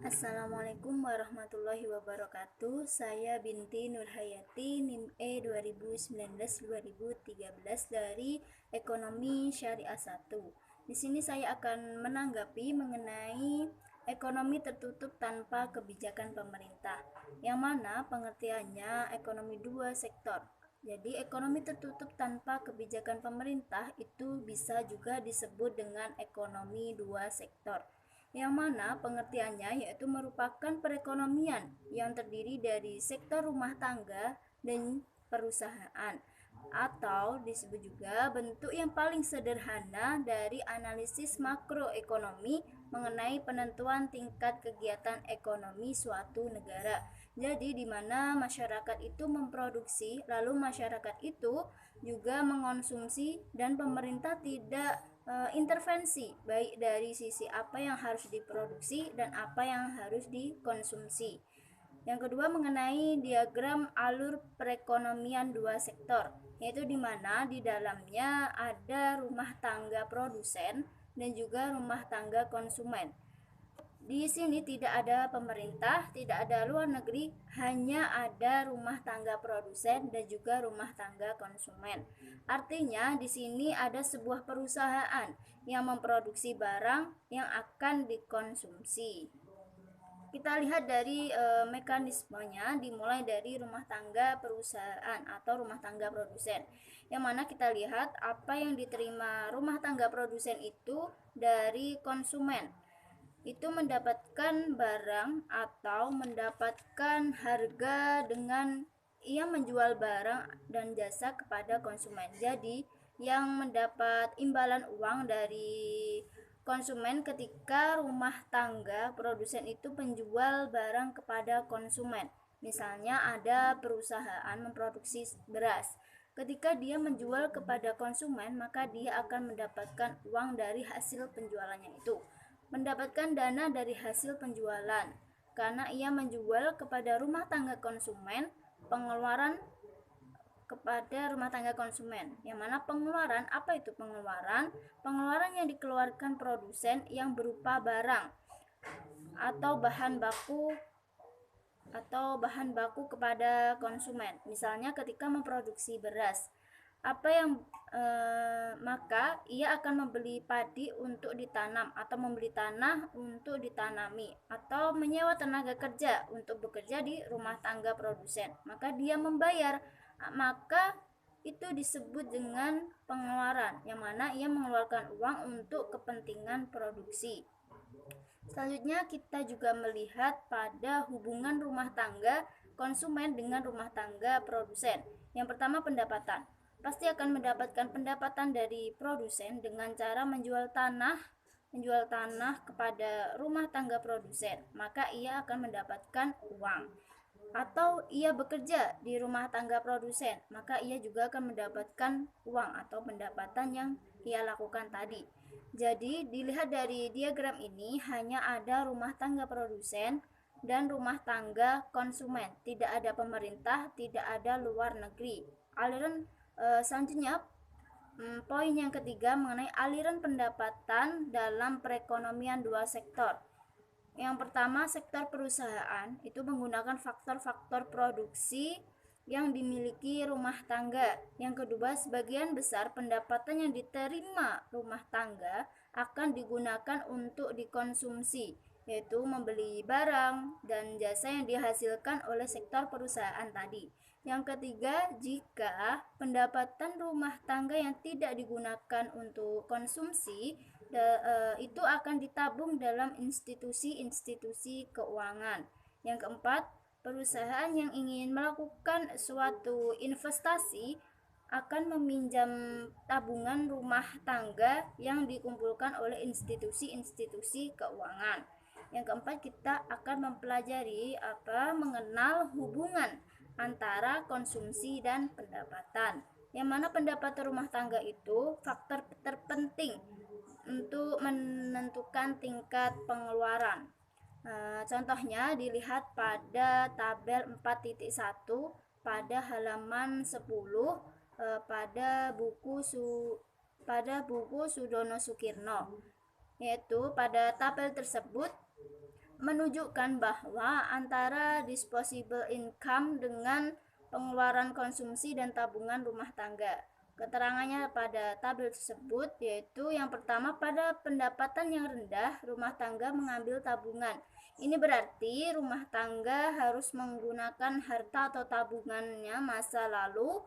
Assalamualaikum warahmatullahi wabarakatuh. Saya Binti Nurhayati, NIM E 2019-2013 dari Ekonomi Syariah 1. Di sini saya akan menanggapi mengenai ekonomi tertutup tanpa kebijakan pemerintah, yang mana pengertiannya ekonomi dua sektor. Jadi ekonomi tertutup tanpa kebijakan pemerintah itu bisa juga disebut dengan ekonomi dua sektor, yang mana pengertiannya yaitu merupakan perekonomian yang terdiri dari sektor rumah tangga dan perusahaan, atau disebut juga bentuk yang paling sederhana dari analisis makroekonomi mengenai penentuan tingkat kegiatan ekonomi suatu negara. Jadi di mana masyarakat itu memproduksi, lalu masyarakat itu juga mengonsumsi, dan pemerintah tidak intervensi baik dari sisi apa yang harus diproduksi dan apa yang harus dikonsumsi. Yang kedua mengenai diagram alur perekonomian dua sektor, yaitu di mana di dalamnya ada rumah tangga produsen dan juga rumah tangga konsumen. Di sini tidak ada pemerintah, tidak ada luar negeri, hanya ada rumah tangga produsen dan juga rumah tangga konsumen. Artinya di sini ada sebuah perusahaan yang memproduksi barang yang akan dikonsumsi. Kita lihat dari mekanismenya, dimulai dari rumah tangga perusahaan atau rumah tangga produsen, yang mana kita lihat apa yang diterima rumah tangga produsen itu dari konsumen, itu mendapatkan barang atau mendapatkan harga dengan ia menjual barang dan jasa kepada konsumen. Jadi yang mendapat imbalan uang dari konsumen ketika rumah tangga produsen itu menjual barang kepada konsumen. Misalnya ada perusahaan memproduksi beras. Ketika dia menjual kepada konsumen, maka dia akan mendapatkan uang dari hasil penjualannya itu, mendapatkan dana dari hasil penjualan, karena ia menjual kepada rumah tangga konsumen. Pengeluaran kepada rumah tangga konsumen, yang mana pengeluaran, apa itu pengeluaran? Pengeluaran yang dikeluarkan produsen yang berupa barang atau bahan baku kepada konsumen. Misalnya ketika memproduksi beras, apa yang maka ia akan membeli padi untuk ditanam, atau membeli tanah untuk ditanami, atau menyewa tenaga kerja untuk bekerja di rumah tangga produsen. Maka dia membayar, maka itu disebut dengan pengeluaran, yang mana ia mengeluarkan uang untuk kepentingan produksi. Selanjutnya kita juga melihat pada hubungan rumah tangga konsumen dengan rumah tangga produsen. Yang pertama, pendapatan. Pasti akan mendapatkan pendapatan dari produsen dengan cara menjual tanah kepada rumah tangga produsen, maka ia akan mendapatkan uang. Atau ia bekerja di rumah tangga produsen, maka ia juga akan mendapatkan uang atau pendapatan yang ia lakukan tadi. Jadi dilihat dari diagram ini hanya ada rumah tangga produsen dan rumah tangga konsumen, tidak ada pemerintah, tidak ada luar negeri. Aliran selanjutnya, poin yang ketiga mengenai aliran pendapatan dalam perekonomian dua sektor. Yang pertama, sektor perusahaan itu menggunakan faktor-faktor produksi yang dimiliki rumah tangga. Yang kedua, sebagian besar pendapatan yang diterima rumah tangga akan digunakan untuk dikonsumsi, yaitu membeli barang dan jasa yang dihasilkan oleh sektor perusahaan tadi. Yang ketiga, jika pendapatan rumah tangga yang tidak digunakan untuk konsumsi itu akan ditabung dalam institusi-institusi keuangan. Yang keempat, perusahaan yang ingin melakukan suatu investasi akan meminjam tabungan rumah tangga yang dikumpulkan oleh institusi-institusi keuangan. Yang keempat, kita akan mempelajari mengenal hubungan antara konsumsi dan pendapatan, yang mana pendapatan rumah tangga itu faktor terpenting untuk menentukan tingkat pengeluaran. Contohnya dilihat pada tabel 4.1 pada halaman 10 pada buku Sudono Sukirno, yaitu pada tabel tersebut menunjukkan bahwa antara disposable income dengan pengeluaran konsumsi dan tabungan rumah tangga. Keterangannya pada tabel tersebut yaitu yang pertama, pada pendapatan yang rendah rumah tangga mengambil tabungan. Ini berarti rumah tangga harus menggunakan harta atau tabungannya masa lalu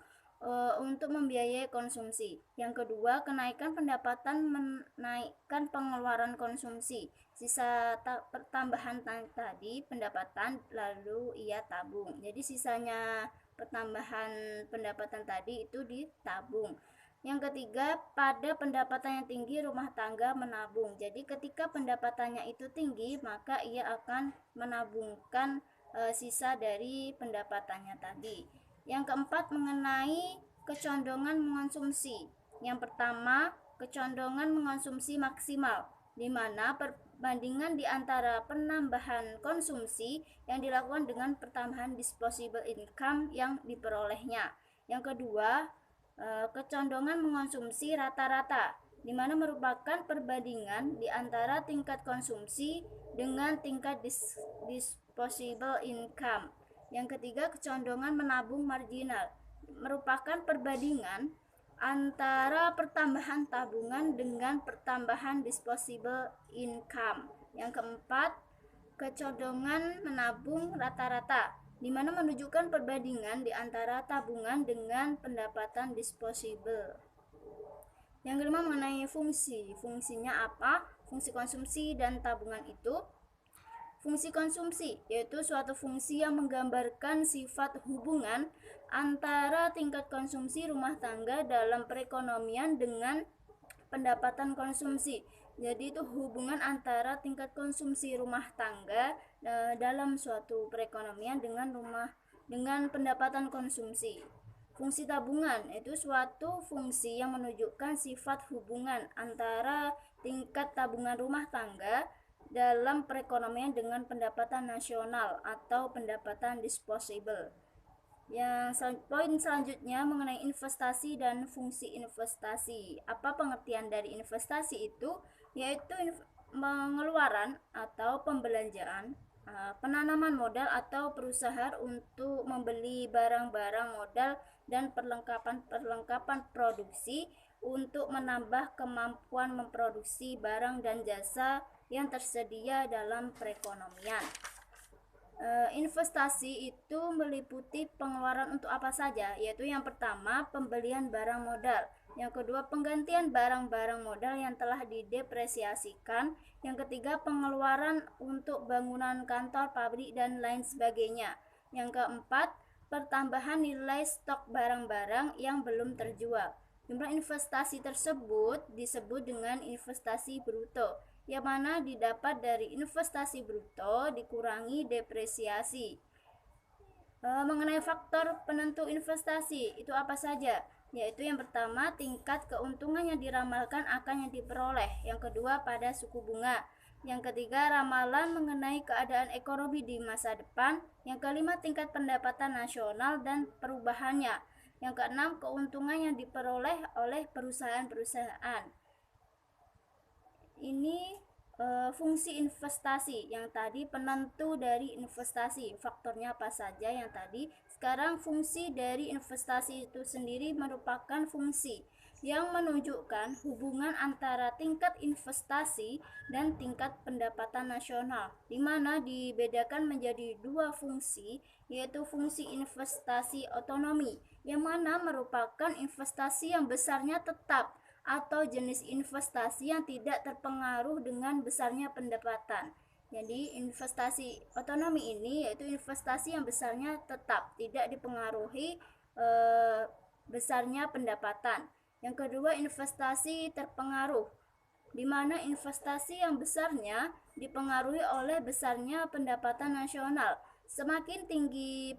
untuk membiayai konsumsi. Yang kedua, kenaikan pendapatan menaikkan pengeluaran konsumsi. Sisa pertambahan tadi pendapatan lalu ia tabung. Jadi sisanya pertambahan pendapatan tadi itu ditabung. Yang ketiga, pada pendapatan yang tinggi rumah tangga menabung. Jadi ketika pendapatannya itu tinggi, maka ia akan menabungkan sisa dari pendapatannya tadi. Yang keempat, mengenai kecondongan mengonsumsi. Yang pertama, kecondongan mengonsumsi maksimal, di mana perbandingan di antara penambahan konsumsi yang dilakukan dengan pertambahan disposable income yang diperolehnya. Yang kedua, kecondongan mengonsumsi rata-rata, di mana merupakan perbandingan di antara tingkat konsumsi dengan tingkat disposable income. Yang ketiga, kecondongan menabung marginal, merupakan perbandingan antara pertambahan tabungan dengan pertambahan disposable income. Yang keempat, kecondongan menabung rata-rata, di mana menunjukkan perbandingan di antara tabungan dengan pendapatan disposable. Yang kelima, mengenai fungsi. Fungsinya apa? Fungsi konsumsi dan tabungan itu. Fungsi konsumsi yaitu suatu fungsi yang menggambarkan sifat hubungan antara tingkat konsumsi rumah tangga dalam perekonomian dengan pendapatan konsumsi. Jadi itu hubungan antara tingkat konsumsi rumah tangga dalam suatu perekonomian dengan pendapatan konsumsi. Fungsi tabungan itu suatu fungsi yang menunjukkan sifat hubungan antara tingkat tabungan rumah tangga dalam perekonomian dengan pendapatan nasional atau pendapatan disposable. Yang poin selanjutnya mengenai investasi dan fungsi investasi. Apa pengertian dari investasi itu? Yaitu pengeluaran atau pembelanjaan, penanaman modal atau perusahaan untuk membeli barang-barang modal dan perlengkapan produksi untuk menambah kemampuan memproduksi barang dan jasa yang tersedia dalam perekonomian. Investasi itu meliputi pengeluaran untuk apa saja, yaitu yang pertama, pembelian barang modal, yang kedua, penggantian barang-barang modal yang telah didepresiasikan, yang ketiga, pengeluaran untuk bangunan kantor, pabrik, dan lain sebagainya, yang keempat, pertambahan nilai stok barang-barang yang belum terjual. Jumlah investasi tersebut disebut dengan investasi bruto, yang mana didapat dari investasi bruto dikurangi depresiasi. Mengenai faktor penentu investasi, itu apa saja? Yaitu yang pertama, tingkat keuntungan yang diramalkan akan yang diperoleh. Yang kedua, pada suku bunga. Yang ketiga, ramalan mengenai keadaan ekonomi di masa depan. Yang kelima, tingkat pendapatan nasional dan perubahannya. Yang keenam, keuntungan yang diperoleh oleh perusahaan-perusahaan. Ini fungsi investasi yang tadi, penentu dari investasi, faktornya apa saja yang tadi. Sekarang fungsi dari investasi itu sendiri merupakan fungsi yang menunjukkan hubungan antara tingkat investasi dan tingkat pendapatan nasional, di mana dibedakan menjadi dua fungsi, yaitu fungsi investasi otonomi, yang mana merupakan investasi yang besarnya tetap atau jenis investasi yang tidak terpengaruh dengan besarnya pendapatan. Jadi investasi otonomi ini yaitu investasi yang besarnya tetap, tidak dipengaruhi besarnya pendapatan. Yang kedua, investasi terpengaruh, di mana investasi yang besarnya dipengaruhi oleh besarnya pendapatan nasional. Semakin tinggi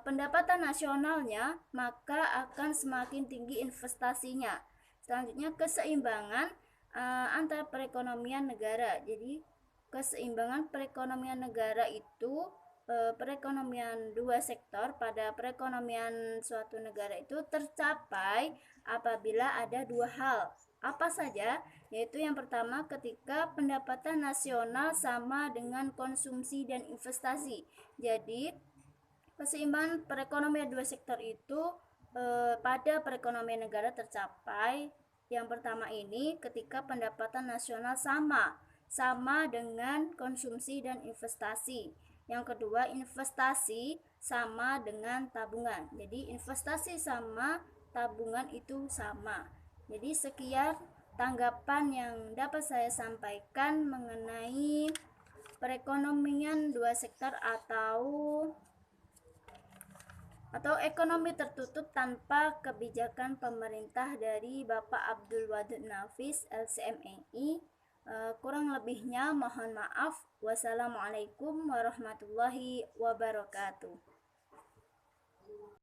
pendapatan nasionalnya, maka akan semakin tinggi investasinya. Selanjutnya, keseimbangan antara perekonomian negara. Jadi keseimbangan perekonomian negara itu perekonomian dua sektor pada perekonomian suatu negara itu tercapai apabila ada dua hal. Apa saja? Yaitu yang pertama, ketika pendapatan nasional sama dengan konsumsi dan investasi. Jadi keseimbangan perekonomian dua sektor itu pada perekonomian negara tercapai. Yang pertama ini ketika pendapatan nasional sama dengan konsumsi dan investasi. Yang kedua, investasi sama dengan tabungan. Jadi investasi sama tabungan itu sama. Jadi sekian tanggapan yang dapat saya sampaikan mengenai perekonomian dua sektor atau ekonomi tertutup tanpa kebijakan pemerintah dari Bapak Abdul Wadud Nafis LCMNI. Kurang lebihnya mohon maaf. Wassalamualaikum warahmatullahi wabarakatuh.